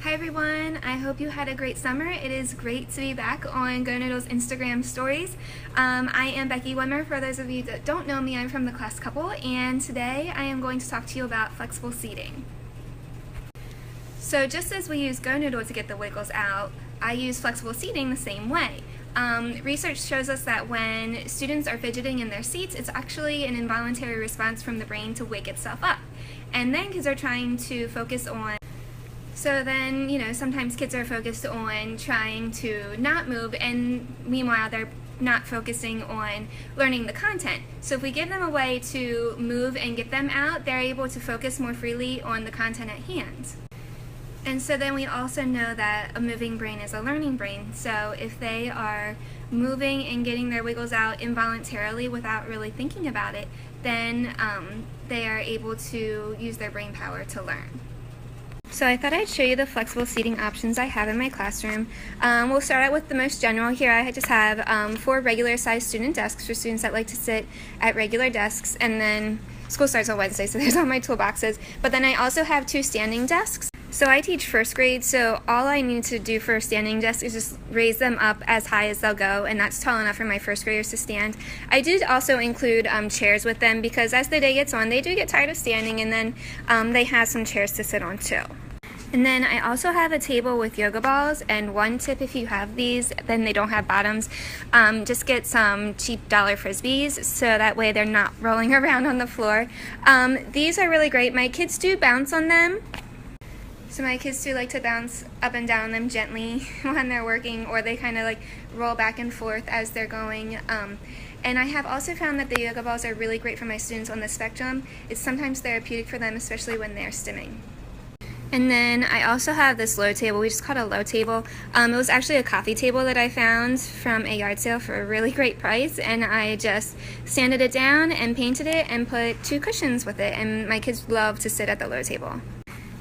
Hi everyone, I hope you had a great summer. It is great to be back on Go Noodle's Instagram stories. I am Becky Wimmer. For those of you that don't know me, I'm from the class couple, and today I am going to talk to you about flexible seating. So just as we use Go Noodle to get the wiggles out, I use flexible seating the same way. Research shows us that when students are fidgeting in their seats, it's actually an involuntary response from the brain to wake itself up. And then kids are trying to focus on sometimes kids are focused on trying to not move, and meanwhile they're not focusing on learning the content. So if we give them a way to move and get them out, they're able to focus more freely on the content at hand. And so then we also know that a moving brain is a learning brain. So if they are moving and getting their wiggles out involuntarily without really thinking about it, then they are able to use their brain power to learn. So I thought I'd show you the flexible seating options I have in my classroom. We'll start out with the most general here. I just have 4 regular sized student desks for students that like to sit at regular desks, and then school starts on Wednesday, so there's all my toolboxes. But then I also have 2 standing desks. So I teach first grade, so all I need to do for a standing desk is just raise them up as high as they'll go, and that's tall enough for my first graders to stand. I did also include chairs with them because as the day gets on, they do get tired of standing, and then they have some chairs to sit on too. And then I also have a table with yoga balls, and one tip if you have these, then they don't have bottoms, just get some cheap dollar frisbees so that way they're not rolling around on the floor. These are really great. My kids do bounce on them. So my kids do like to bounce up and down them gently when they're working, or they kind of like roll back and forth as they're going. And I have also found that the yoga balls are really great for my students on the spectrum. It's sometimes therapeutic for them, especially when they're stimming. And then I also have this low table. We just call it a low table. It was actually a coffee table that I found from a yard sale for a really great price, and I just sanded it down and painted it and put 2 cushions with it, and my kids love to sit at the low table.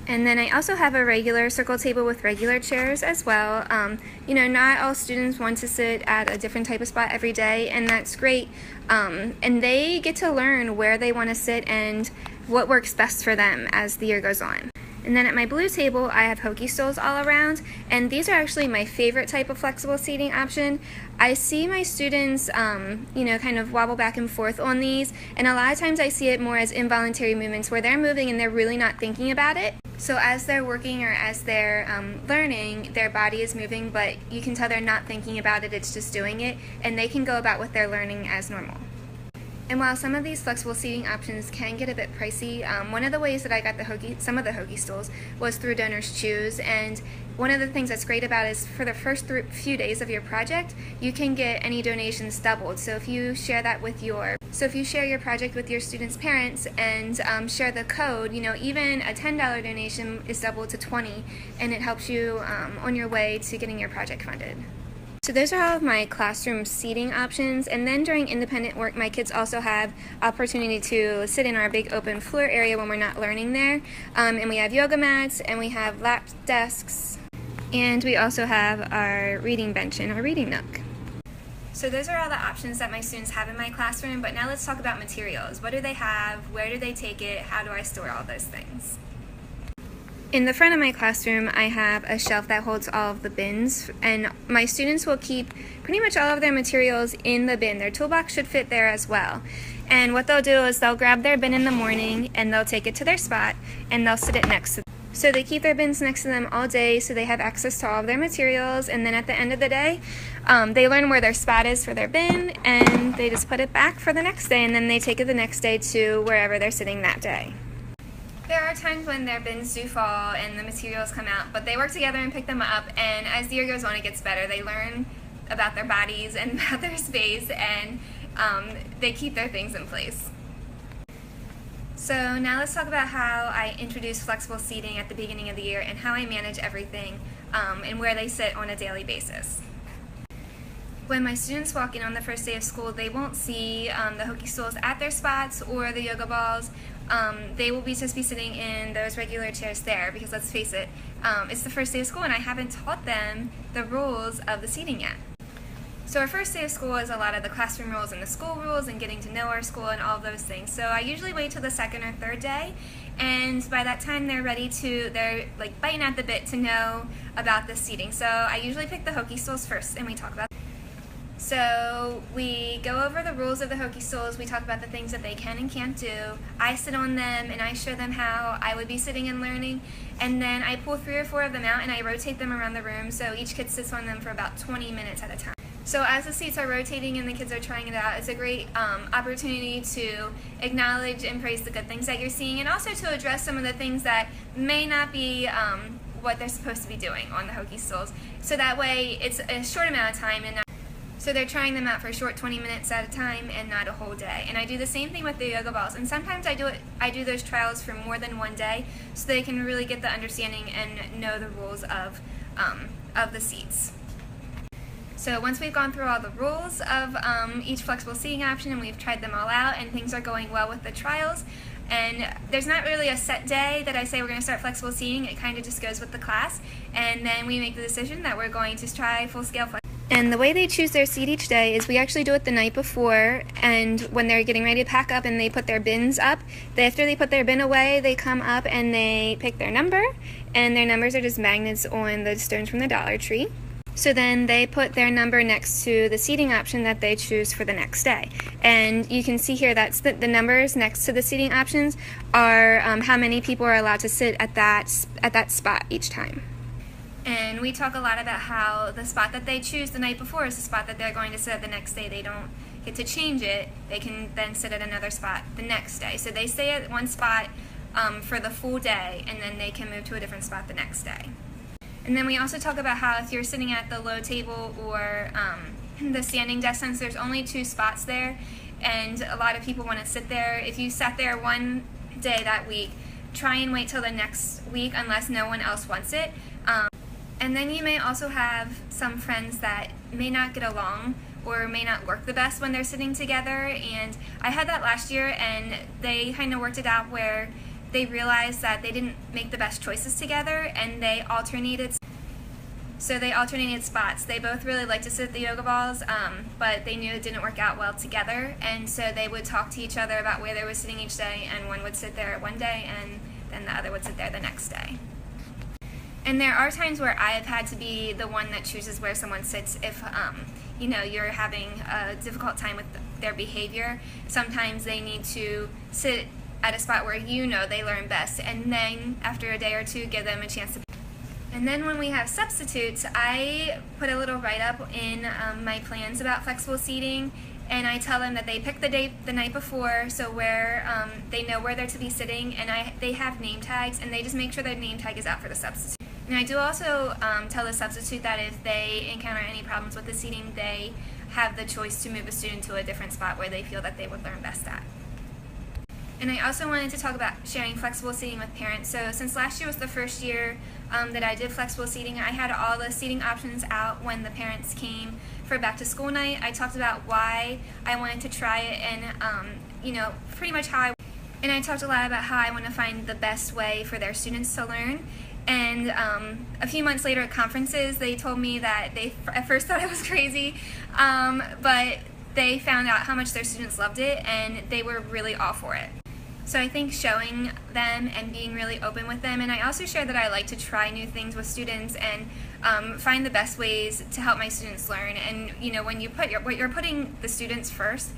And then I also have a regular circle table with regular chairs as well. Not all students want to sit at a different type of spot every day, and that's great. And they get to learn where they want to sit and what works best for them as the year goes on. And then at my blue table, I have hokey stools all around, and these are actually my favorite type of flexible seating option. I see my students, kind of wobble back and forth on these, and a lot of times I see it more as involuntary movements where they're moving and they're really not thinking about it. So as they're working or as they're learning, their body is moving, but you can tell they're not thinking about it, it's just doing it, and they can go about what they're learning as normal. And while some of these flexible seating options can get a bit pricey, one of the ways that I got some of the hokey stools was through Donors Choose. And one of the things that's great about it is for the first few days of your project, you can get any donations doubled. So if you share your project with your students' parents and share the code, even a $10 donation is doubled to $20, and it helps you on your way to getting your project funded. So those are all of my classroom seating options, and then during independent work my kids also have opportunity to sit in our big open floor area when we're not learning there, and we have yoga mats, and we have lap desks, and we also have our reading bench and our reading nook. So those are all the options that my students have in my classroom, but now let's talk about materials. What do they have? Where do they take it? How do I store all those things? In the front of my classroom, I have a shelf that holds all of the bins, and my students will keep pretty much all of their materials in the bin. Their toolbox should fit there as well. And what they'll do is they'll grab their bin in the morning and they'll take it to their spot and they'll sit it next to them. So they keep their bins next to them all day so they have access to all of their materials, and then at the end of the day, they learn where their spot is for their bin and they just put it back for the next day, and then they take it the next day to wherever they're sitting that day. There are times when their bins do fall and the materials come out, but they work together and pick them up, and as the year goes on it gets better. They learn about their bodies and about their space, and they keep their things in place. So now let's talk about how I introduce flexible seating at the beginning of the year and how I manage everything and where they sit on a daily basis. When my students walk in on the first day of school, they won't see the hokey stools at their spots or the yoga balls. They will just be sitting in those regular chairs there because, let's face it, it's the first day of school and I haven't taught them the rules of the seating yet. So our first day of school is a lot of the classroom rules and the school rules and getting to know our school and all of those things. So I usually wait till the second or third day, and by that time they're like biting at the bit to know about the seating. So I usually pick the Hokey stools first and we talk about. So we go over the rules of the Hokey stools, we talk about the things that they can and can't do. I sit on them and I show them how I would be sitting and learning, and then I pull 3 or 4 of them out and I rotate them around the room so each kid sits on them for about 20 minutes at a time. So as the seats are rotating and the kids are trying it out, it's a great opportunity to acknowledge and praise the good things that you're seeing, and also to address some of the things that may not be what they're supposed to be doing on the Hokey stools. So that way it's a short amount of time, and so they're trying them out for a short 20 minutes at a time and not a whole day. And I do the same thing with the yoga balls, and sometimes I do those trials for more than one day so they can really get the understanding and know the rules of the seats. So once we've gone through all the rules of each flexible seating option and we've tried them all out and things are going well with the trials, and there's not really a set day that I say we're going to start flexible seating, it kind of just goes with the class, and then we make the decision that we're going to try full-scale flexible. And the way they choose their seat each day is we actually do it the night before, and when they're getting ready to pack up and they put their bins up, after they put their bin away, they come up and they pick their number, and their numbers are just magnets on the stones from the Dollar Tree. So then they put their number next to the seating option that they choose for the next day. And you can see here that's the numbers next to the seating options are how many people are allowed to sit at that spot each time. And we talk a lot about how the spot that they choose the night before is the spot that they're going to sit at the next day. They don't get to change it. They can then sit at another spot the next day. So they stay at one spot for the full day, and then they can move to a different spot the next day. And then we also talk about how if you're sitting at the low table or the standing desk, since there's only 2 spots there and a lot of people want to sit there, if you sat there one day that week, try and wait till the next week unless no one else wants it. And then you may also have some friends that may not get along or may not work the best when they're sitting together, and I had that last year, and they kind of worked it out where they realized that they didn't make the best choices together, and they alternated. So they alternated spots. They both really liked to sit at the yoga balls, but they knew it didn't work out well together, and so they would talk to each other about where they were sitting each day, and one would sit there one day and then the other would sit there the next day. And there are times where I have had to be the one that chooses where someone sits if you're having a difficult time with their behavior. Sometimes they need to sit at a spot where they learn best, and then after a day or two give them a chance to. And then when we have substitutes, I put a little write-up in my plans about flexible seating, and I tell them that they pick the date the night before, so where they know where they're to be sitting, and they have name tags, and they just make sure their name tag is out for the substitute. And I do also tell the substitute that if they encounter any problems with the seating, they have the choice to move a student to a different spot where they feel that they would learn best at. And I also wanted to talk about sharing flexible seating with parents. So since last year was the first year that I did flexible seating, I had all the seating options out when the parents came for back to school night. I talked about why I wanted to try it and pretty much how and I talked a lot about how I want to find the best way for their students to learn. And a few months later at conferences, they told me that they at first thought I was crazy, but they found out how much their students loved it, and they were really all for it. So I think showing them and being really open with them, and I also share that I like to try new things with students and find the best ways to help my students learn. And when you put you're putting the students first,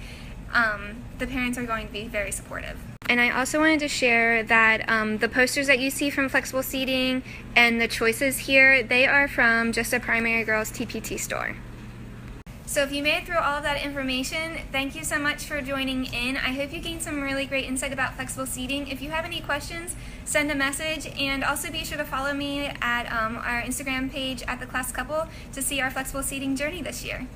the parents are going to be very supportive. And I also wanted to share that the posters that you see from Flexible Seating and the choices here, they are from Just a Primary Girls TPT store. So if you made it through all of that information, thank you so much for joining in. I hope you gained some really great insight about flexible seating. If you have any questions, send a message, and also be sure to follow me at our Instagram page at The Class Couple to see our flexible seating journey this year.